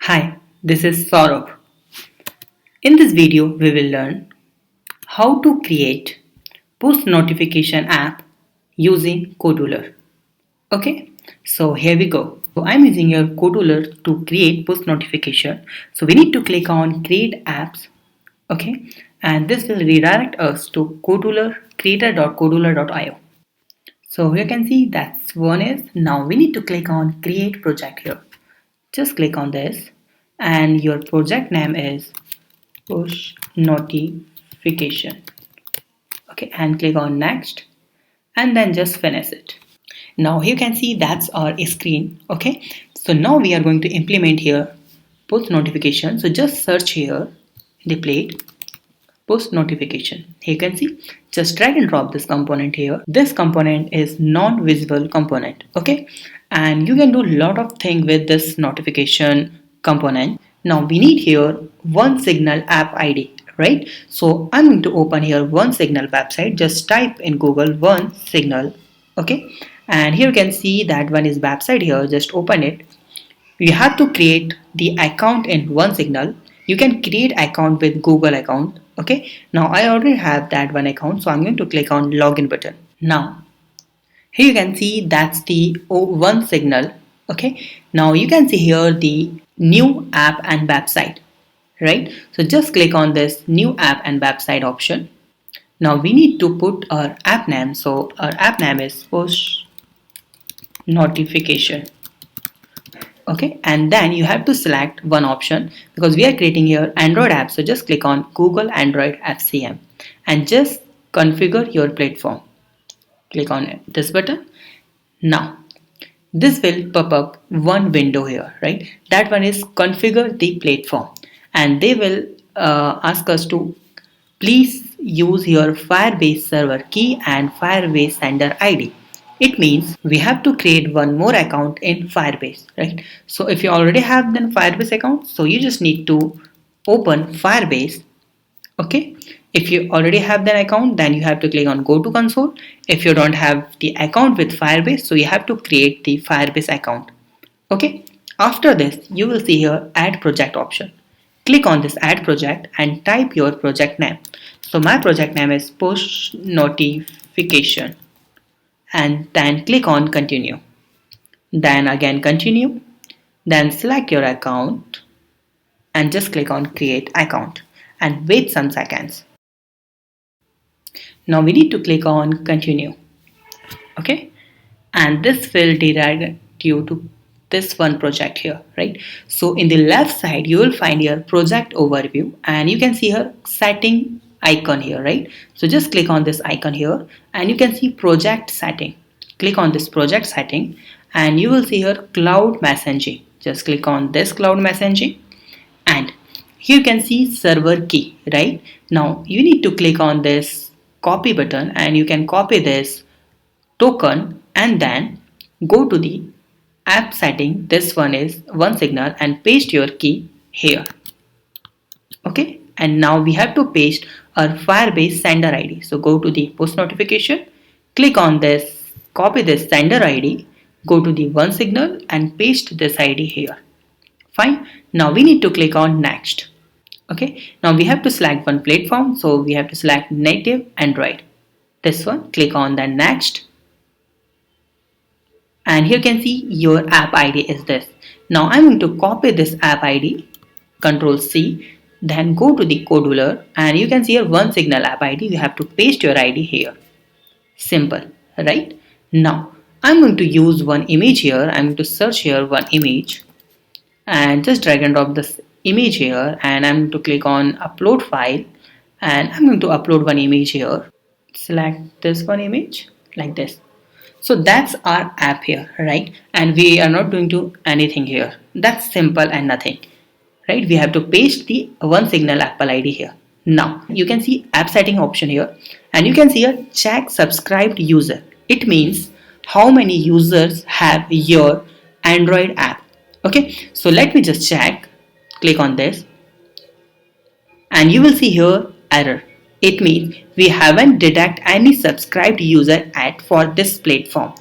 Hi, this is Saurabh. In this video, we will learn how to create push notification app using Codular. Okay, so here we go. So I'm using your Codular to create push notification. So we need to click on create apps. Okay, and this will redirect us to Codular creator.codular.io. So you can see that's one is. Now we need to click on create project here. Just click on this and your project name is push notification. Okay, and click on next and then just finish it. Now you can see that's our screen. Okay, so now we are going to implement here push notification. So just search here in the plate push notification. Here you can see just drag and drop this component here. This component is non-visible component. Okay, and you can do a lot of things with this notification component. Now we need here one signal app ID, right? So I'm going to open here one signal website. Just type in Google one signal. Okay, and here you can see that one is website here. Just open it. You have to create the account in one signal. You can create account with Google account. Okay, now I already have that one account, so I'm going to click on login button. Now here you can see that's the one signal. Okay, now you can see here the new app and website, right? So just click on this new app and website option. Now we need to put our app name. So our app name is push notification. Okay, and then you have to select one option because we are creating here Android app. So just click on Google Android FCM and just configure your platform. Click on this button. Now this will pop up one window here, right? That one is configure the platform, and they will ask us to please use your Firebase server key and Firebase sender ID. It means we have to create one more account in Firebase, right? So if you already have the Firebase account, so you just need to open Firebase. Okay, if you already have that account, then you have to click on go to console. If you don't have the account with Firebase, so you have to create the Firebase account. Okay, after this you will see here add project option. Click on this add project and type your project name. So my project name is push notification, and then click on continue. Then again continue, then select your account and just click on create account and wait some seconds. Now we need to click on continue. Okay, and this will redirect you to this one project here, right? So in the left side you will find your project overview and you can see here setting icon here, right? So just click on this icon here and you can see project setting. Click on this project setting and you will see here cloud messaging. Just click on this cloud messaging and here you can see server key, right? Now you need to click on this copy button and you can copy this token and then go to the app setting. This one is one signal and paste your key here. Okay, and now we have to paste our Firebase sender ID. So go to the push notification, click on this, copy this sender ID, go to the one signal and paste this ID here. Fine, now we need to click on next. Okay, now we have to select one platform, so we have to select native Android. This one, click on the next. And here you can see your app ID is this. Now I'm going to copy this app ID, Control C, then go to the Codular and you can see here one signal app ID. You have to paste your ID here. Simple, right? Now I'm going to use one image here. I'm going to search here one image and just drag and drop this image here and I'm going to click on upload file and I'm going to upload one image here. Select this one image like this. So that's our app here, right? And we are not doing to anything here. That's simple and nothing, right? We have to paste the one signal Apple ID here. Now you can see app setting option here and you can see a check subscribed user. It means how many users have your Android app. Okay, so let me just check. Click on this and you will see here error. It means we haven't detect any subscribed user ad for this platform.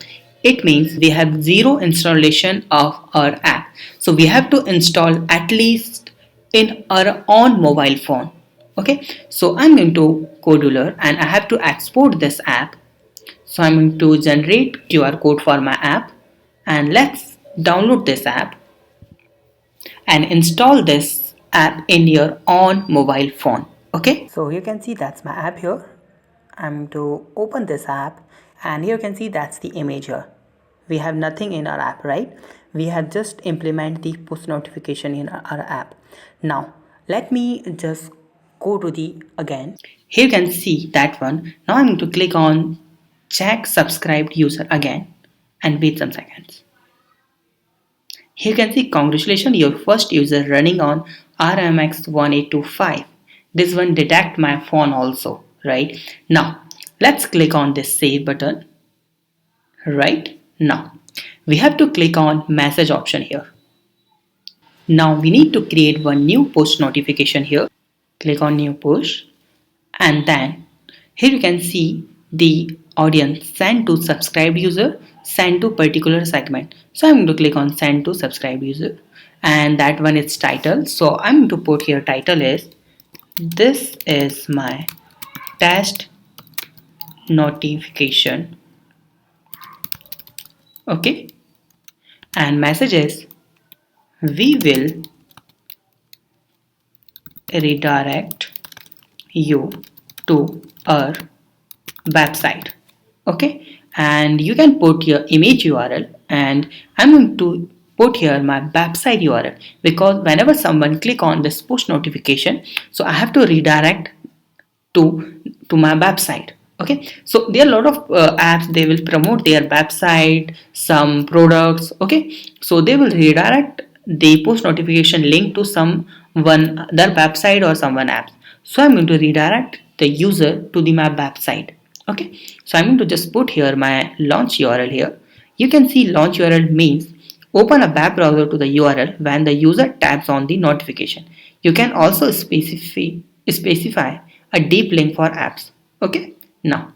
it means we have zero installation of our app. So we have to install at least in our own mobile phone. Okay, so I'm going to Codular and I have to export this app. So I'm going to generate QR code for my app and let's download this app and install this app in your own mobile phone. Okay, so you can see that's my app here. I'm to open this app and here you can see that's the image here. We have nothing in our app, right? We have just implement the push notification in our app. Now let me just go to the again. Here you can see that one. Now I'm going to click on check subscribed user again and wait some seconds. Here you can see congratulations, your first user running on RMX 1825. This one detect my phone also, right? Now let's click on this save button. Right now we have to click on message option here. Now we need to create one new push notification here. Click on new push and then here you can see the audience send to subscribed user, send to particular segment. So I'm going to click on send to subscribed user and that one is title. So I'm going to put here title is this is my test notification. Okay, and message is we will redirect you to our website. Okay, and you can put your image URL and I'm going to put here my website URL because whenever someone click on this push notification, so I have to redirect to my website. Okay, so there are a lot of apps, they will promote their website, some products. Okay, so they will redirect the push notification link to someone other website or someone apps. So I'm going to redirect the user to the my website. Okay, so I'm going to just put here my launch URL here. You can see launch URL means open a web browser to the URL when the user taps on the notification. You can also specify a deep link for apps. Okay, now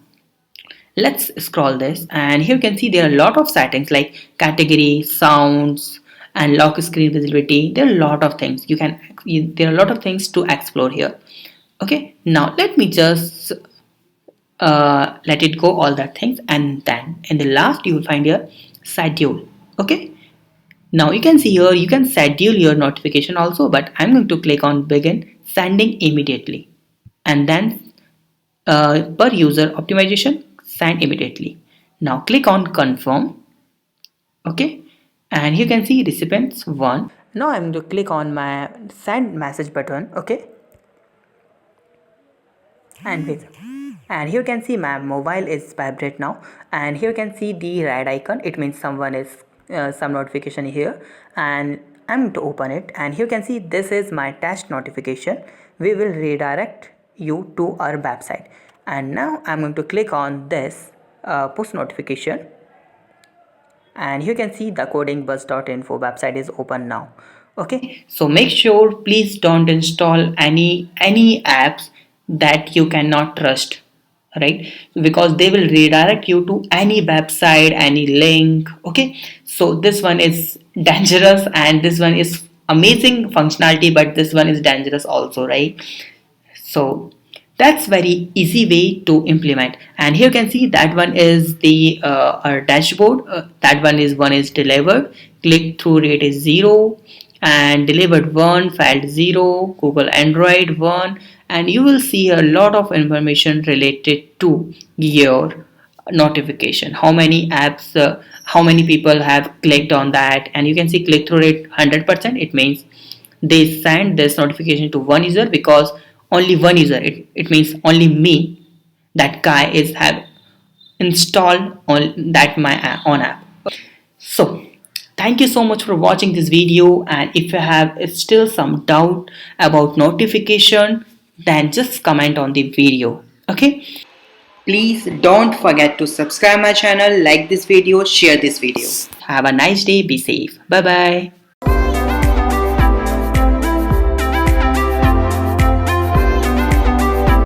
let's scroll this and here you can see there are a lot of settings like category, sounds and lock screen visibility. There are a lot of things there are a lot of things to explore here. Okay, now let me just let it go all that things and then in the last you will find here schedule. Okay, now you can see here you can schedule your notification also, but I'm going to click on begin sending immediately and then per user optimization send immediately. Now click on confirm. Okay, and you can see recipients 1. Now I'm going to click on my send message button. Okay, and wait, and here you can see my mobile is vibrate now and here you can see the red icon, it means someone is some notification here and I'm going to open it and here you can see this is my test notification. We will redirect you to our website and now I'm going to click on this push notification and you can see the codingbuzz.info website is open now. Okay, so make sure please don't install any apps that you cannot trust, right? Because they will redirect you to any website, any link. Okay, so this one is dangerous and this one is amazing functionality, but this one is dangerous also, right? So that's very easy way to implement and here you can see that one is the our dashboard. That one is delivered, click through rate is 0 and delivered 1, failed 0, Google Android 1 and you will see a lot of information related to your notification, how many apps, how many people have clicked on that and you can see click through rate 100%. It means they send this notification to one user because only one user, it means only me, that guy is have installed on that my on app. So thank you so much for watching this video and if you have still some doubt about notification then just comment on the video. Okay, please don't forget to subscribe my channel, like this video, share this video. Have a nice day, be safe, bye bye.